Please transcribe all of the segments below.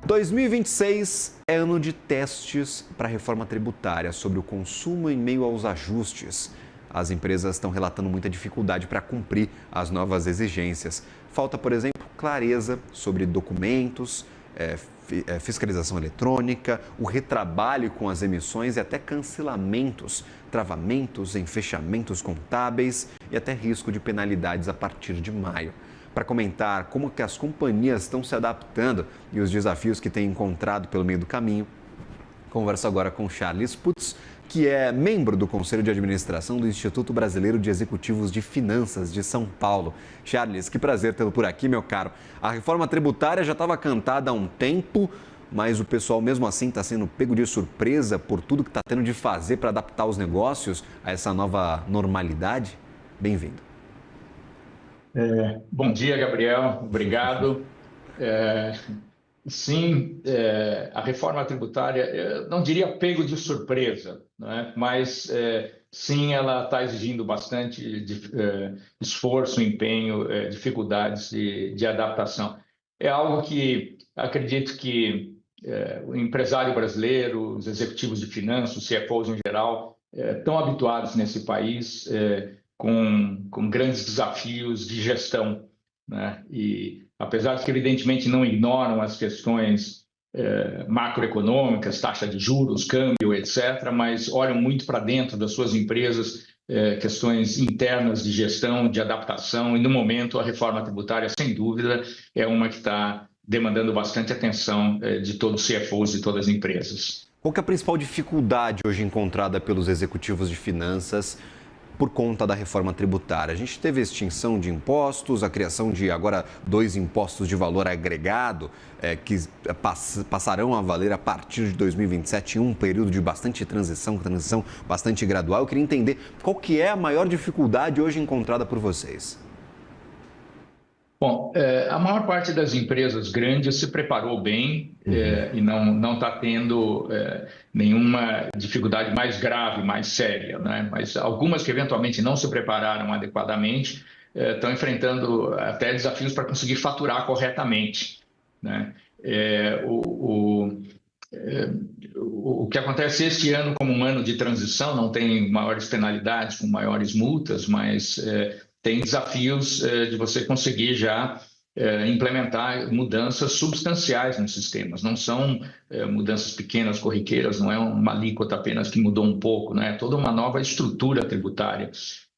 2026 é ano de testes para a reforma tributária sobre o consumo em meio aos ajustes. As empresas estão relatando muita dificuldade para cumprir as novas exigências. Falta, por exemplo, clareza sobre documentos, fiscalização eletrônica, o retrabalho com as emissões e até cancelamentos, travamentos em fechamentos contábeis e até risco de penalidades a partir de maio. Para comentar como que as companhias estão se adaptando e os desafios que têm encontrado pelo meio do caminho, converso agora com Charles Putz, que é membro do Conselho de Administração do Instituto Brasileiro de Executivos de Finanças de São Paulo. Charles, que prazer tê-lo por aqui, meu caro. A reforma tributária já estava cantada há um tempo, mas o pessoal mesmo assim está sendo pego de surpresa por tudo que está tendo de fazer para adaptar os negócios a essa nova normalidade. Bem-vindo. Bom dia, Gabriel. Obrigado. Sim, a reforma tributária, eu não diria pego de surpresa, né? Mas sim, ela está exigindo bastante esforço, empenho, dificuldades de adaptação. É algo que acredito que o empresário brasileiro, os executivos de finanças, os CFOs em geral, estão habituados nesse país com grandes desafios de gestão, né? E apesar de que, evidentemente, não ignoram as questões macroeconômicas, taxa de juros, câmbio, etc., mas olham muito para dentro das suas empresas, questões internas de gestão, de adaptação, e, no momento, a reforma tributária, sem dúvida, é uma que está demandando bastante atenção de todos os CFOs e todas as empresas. Qual que é a principal dificuldade hoje encontrada pelos executivos de finanças por conta da reforma tributária? A gente teve a extinção de impostos, a criação de agora 2 impostos de valor agregado que passarão a valer a partir de 2027, em um período de bastante transição bastante gradual. Eu queria entender qual que é a maior dificuldade hoje encontrada por vocês. Bom, a maior parte das empresas grandes se preparou bem e não está tendo nenhuma dificuldade mais grave, mais séria, né? Mas algumas que eventualmente não se prepararam adequadamente estão enfrentando até desafios para conseguir faturar corretamente, né? O que acontece este ano como um ano de transição, não tem maiores penalidades, com maiores multas, mas tem desafios de você conseguir já implementar mudanças substanciais nos sistemas. Não são mudanças pequenas, corriqueiras, não é uma alíquota apenas que mudou um pouco, né? É toda uma nova estrutura tributária.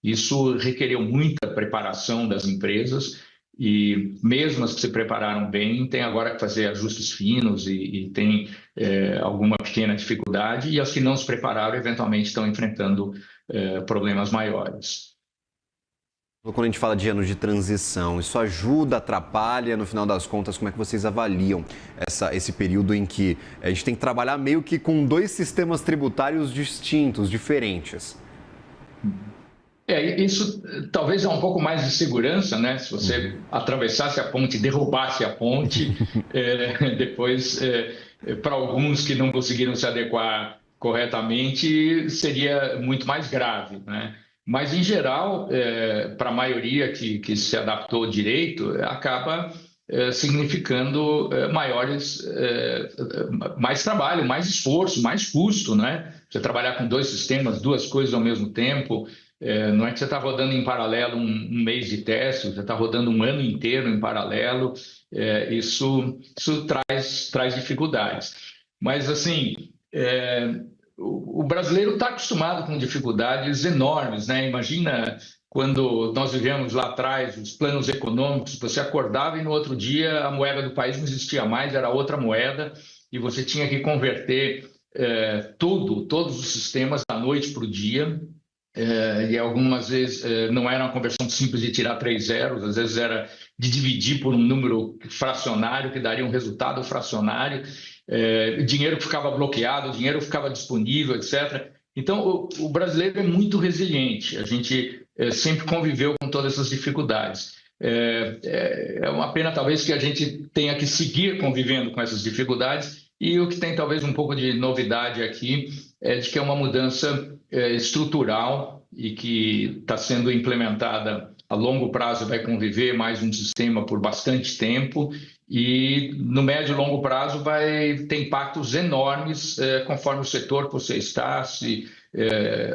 Isso requereu muita preparação das empresas e mesmo as que se prepararam bem, tem agora que fazer ajustes finos e tem alguma pequena dificuldade, e as que não se prepararam eventualmente estão enfrentando problemas maiores. Quando a gente fala de anos de transição, isso ajuda, atrapalha? No final das contas, como é que vocês avaliam esse período em que a gente tem que trabalhar meio que com 2 sistemas tributários distintos, diferentes? Isso talvez é um pouco mais de segurança, né? Se você atravessasse a ponte, derrubasse a ponte, depois, para alguns que não conseguiram se adequar corretamente, seria muito mais grave, né? Mas, em geral, para a maioria que se adaptou direito, acaba significando mais trabalho, mais esforço, mais custo, né? Você trabalhar com 2 sistemas, 2 coisas ao mesmo tempo. Não é que você está rodando em paralelo um mês de teste, você está rodando um ano inteiro em paralelo. Isso traz dificuldades. Mas, assim, o brasileiro está acostumado com dificuldades enormes, né? Imagina quando nós vivemos lá atrás os planos econômicos, você acordava e no outro dia a moeda do país não existia mais, era outra moeda, e você tinha que converter todos os sistemas da noite para o dia. E algumas vezes não era uma conversão simples de tirar 3 zeros, às vezes era de dividir por um número fracionário que daria um resultado fracionário, dinheiro ficava bloqueado, dinheiro ficava disponível, etc. Então, o brasileiro é muito resiliente, a gente sempre conviveu com todas essas dificuldades. É uma pena, talvez, que a gente tenha que seguir convivendo com essas dificuldades, e o que tem talvez um pouco de novidade aqui é de que é uma mudança estrutural e que está sendo implementada a longo prazo, vai conviver mais um sistema por bastante tempo, e no médio e longo prazo vai ter impactos enormes conforme o setor que você está, se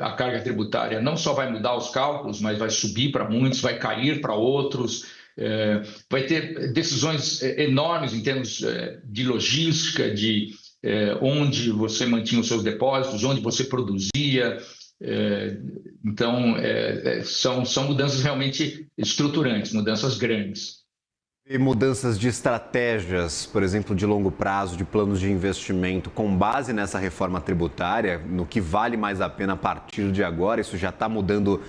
a carga tributária não só vai mudar os cálculos, mas vai subir para muitos, vai cair para outros, vai ter decisões enormes em termos de logística, de onde você mantinha os seus depósitos, onde você produzia. Então, são mudanças realmente estruturantes, mudanças grandes. E mudanças de estratégias, por exemplo, de longo prazo, de planos de investimento, com base nessa reforma tributária, no que vale mais a pena a partir de agora, isso já está mudando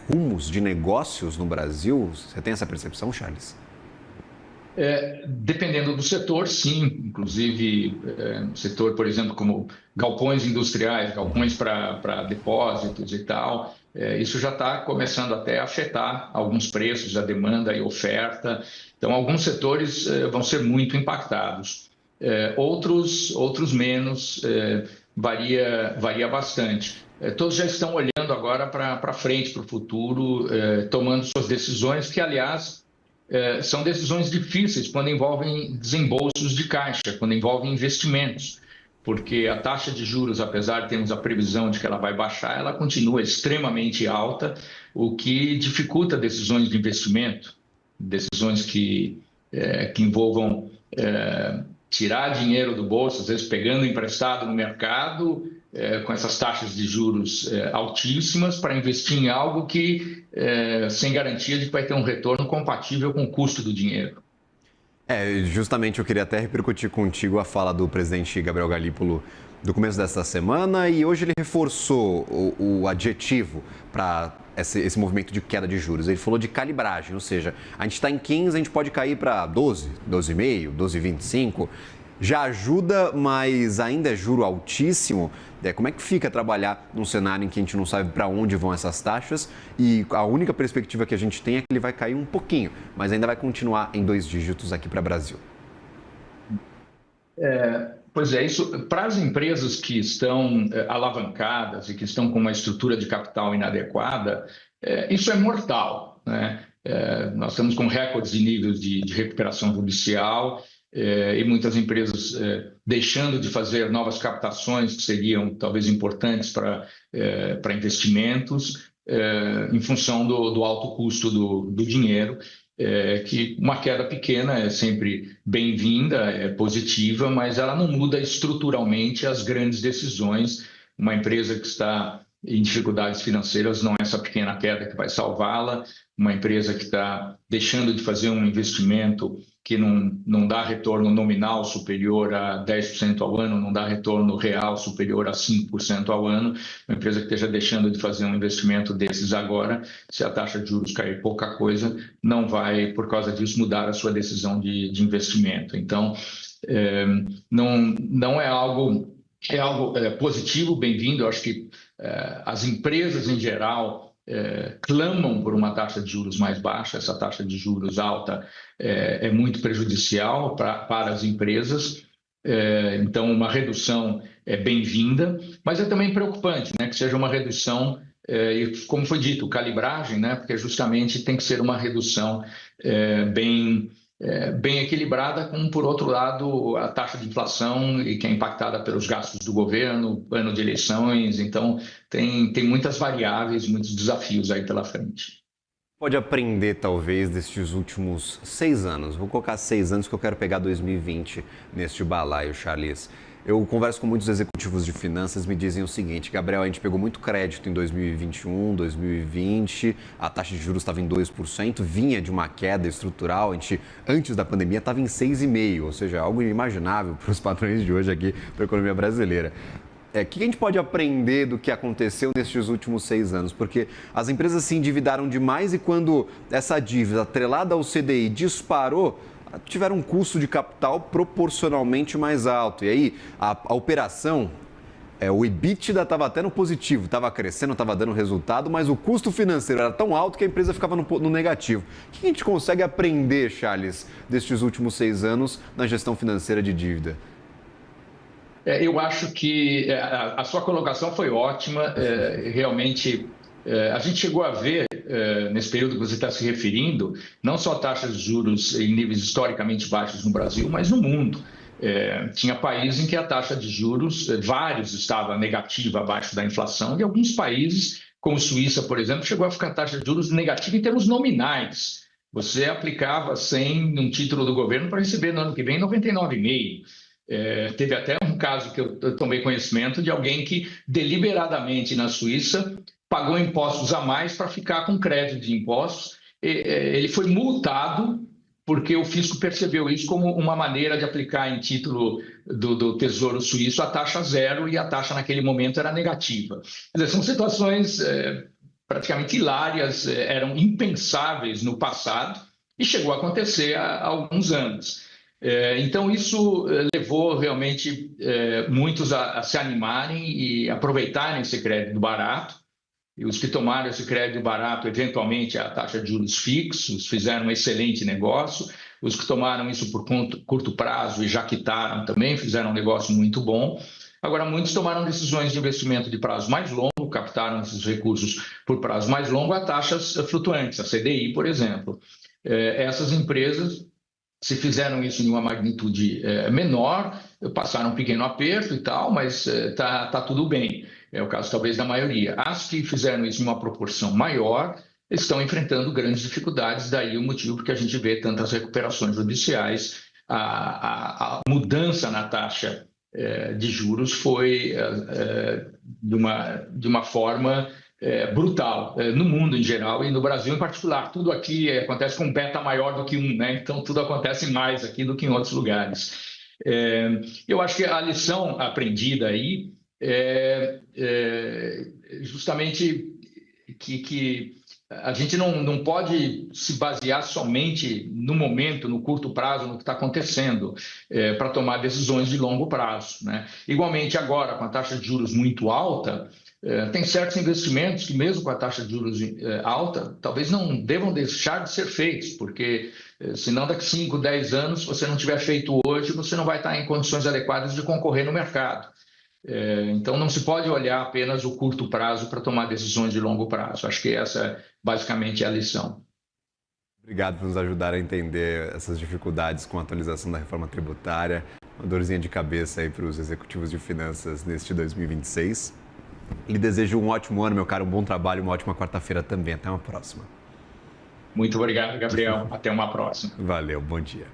rumos de negócios no Brasil? Você tem essa percepção, Charles? Dependendo do setor, sim. Inclusive, setor, por exemplo, como galpões industriais, galpões para depósitos e tal, isso já está começando até a afetar alguns preços, a demanda e oferta. Então, alguns setores vão ser muito impactados. Outros menos, varia bastante. Todos já estão olhando agora para frente, para o futuro, tomando suas decisões, que, aliás, são decisões difíceis quando envolvem desembolsos de caixa, quando envolvem investimentos, porque a taxa de juros, apesar de termos a previsão de que ela vai baixar, ela continua extremamente alta, o que dificulta decisões de investimento, decisões que envolvam tirar dinheiro do bolso, às vezes pegando emprestado no mercado, com essas taxas de juros altíssimas, para investir em algo que sem garantia de que vai ter um retorno compatível com o custo do dinheiro. Justamente eu queria até repercutir contigo a fala do presidente Gabriel Galípolo do começo desta semana, e hoje ele reforçou o adjetivo para esse movimento de queda de juros. Ele falou de calibragem, ou seja, a gente está em 15, a gente pode cair para 12, 12,5, 12,25. Já ajuda, mas ainda é juro altíssimo. Como é que fica trabalhar num cenário em que a gente não sabe para onde vão essas taxas e a única perspectiva que a gente tem é que ele vai cair um pouquinho, mas ainda vai continuar em 2 dígitos aqui para o Brasil? Pois é, isso para as empresas que estão alavancadas e que estão com uma estrutura de capital inadequada, isso é mortal, né? Nós estamos com recordes de níveis de recuperação judicial, e muitas empresas deixando de fazer novas captações que seriam talvez importantes para investimentos, em função do alto custo do dinheiro, que uma queda pequena é sempre bem-vinda, é positiva, mas ela não muda estruturalmente as grandes decisões. Uma empresa que está em dificuldades financeiras não é essa pequena queda que vai salvá-la. Uma empresa que está deixando de fazer um investimento que não dá retorno nominal superior a 10% ao ano, não dá retorno real superior a 5% ao ano, uma empresa que esteja deixando de fazer um investimento desses agora, se a taxa de juros cair pouca coisa, não vai, por causa disso, mudar a sua decisão de investimento. Então, não é algo... É algo positivo, bem-vindo. Eu acho que as empresas, em geral, clamam por uma taxa de juros mais baixa. Essa taxa de juros alta é muito prejudicial para as empresas. Então, uma redução é bem-vinda, mas é também preocupante, né, que seja uma redução, e como foi dito, calibragem, né, porque justamente tem que ser uma redução bem equilibrada, com, por outro lado, a taxa de inflação, e que é impactada pelos gastos do governo, ano de eleições. Então, tem muitas variáveis, muitos desafios aí pela frente. Pode aprender, talvez, destes últimos 6 anos. Vou colocar 6 anos, que eu quero pegar 2020 neste balaio, Charles. Eu converso com muitos executivos de finanças, me dizem o seguinte: Gabriel, a gente pegou muito crédito em 2021, 2020, a taxa de juros estava em 2%, vinha de uma queda estrutural, a gente, antes da pandemia, estava em 6,5%, ou seja, algo inimaginável para os patrões de hoje aqui, para a economia brasileira. O que a gente pode aprender do que aconteceu nestes últimos 6 anos? Porque as empresas se endividaram demais e quando essa dívida atrelada ao CDI disparou, tiveram um custo de capital proporcionalmente mais alto. E aí, a operação, o EBITDA estava até no positivo, estava crescendo, estava dando resultado, mas o custo financeiro era tão alto que a empresa ficava no negativo. O que a gente consegue aprender, Charles, destes últimos 6 anos na gestão financeira de dívida? Eu acho que a sua colocação foi ótima. Realmente, A gente chegou a ver, nesse período que você está se referindo, não só taxas de juros em níveis historicamente baixos no Brasil, mas no mundo. Tinha países em que a taxa de juros, vários estava negativa, abaixo da inflação, e alguns países, como Suíça, por exemplo, chegou a ficar a taxa de juros negativa em termos nominais. Você aplicava 100 num título do governo para receber no ano que vem 99,5. Teve até um caso que eu tomei conhecimento de alguém que deliberadamente na Suíça pagou impostos a mais para ficar com crédito de impostos. Ele foi multado porque o fisco percebeu isso como uma maneira de aplicar em título do Tesouro Suíço a taxa zero, e a taxa naquele momento era negativa. Quer dizer, são situações praticamente hilárias, eram impensáveis no passado e chegou a acontecer há alguns anos. Então, isso levou realmente muitos a se animarem e aproveitarem esse crédito barato. E os que tomaram esse crédito barato, eventualmente a taxa de juros fixos, fizeram um excelente negócio. Os que tomaram isso por curto prazo e já quitaram também, fizeram um negócio muito bom. Agora, muitos tomaram decisões de investimento de prazo mais longo, captaram esses recursos por prazo mais longo a taxas flutuantes, a CDI, por exemplo. Essas empresas, se fizeram isso em uma magnitude menor, passaram um pequeno aperto e tal, mas tá tudo bem. É o caso talvez da maioria. As que fizeram isso em uma proporção maior estão enfrentando grandes dificuldades, daí o motivo porque a gente vê tantas recuperações judiciais. A mudança na taxa de juros foi de uma forma brutal, no mundo em geral e no Brasil em particular. Tudo aqui acontece com um beta maior do que 1, né? Então tudo acontece mais aqui do que em outros lugares. Eu acho que a lição aprendida aí justamente que a gente não pode se basear somente no momento, no curto prazo, no que está acontecendo, para tomar decisões de longo prazo, né? Igualmente agora, com a taxa de juros muito alta, tem certos investimentos que mesmo com a taxa de juros alta, talvez não devam deixar de ser feitos, porque senão daqui 5, 10 anos, se você não tiver feito hoje, você não vai estar em condições adequadas de concorrer no mercado. Então, não se pode olhar apenas o curto prazo para tomar decisões de longo prazo. Acho que essa, basicamente, é a lição. Obrigado por nos ajudar a entender essas dificuldades com a atualização da reforma tributária. Uma dorzinha de cabeça aí para os executivos de finanças neste 2026. Lhe desejo um ótimo ano, meu caro, um bom trabalho, uma ótima quarta-feira também. Até uma próxima. Muito obrigado, Gabriel. Até uma próxima. Valeu, bom dia.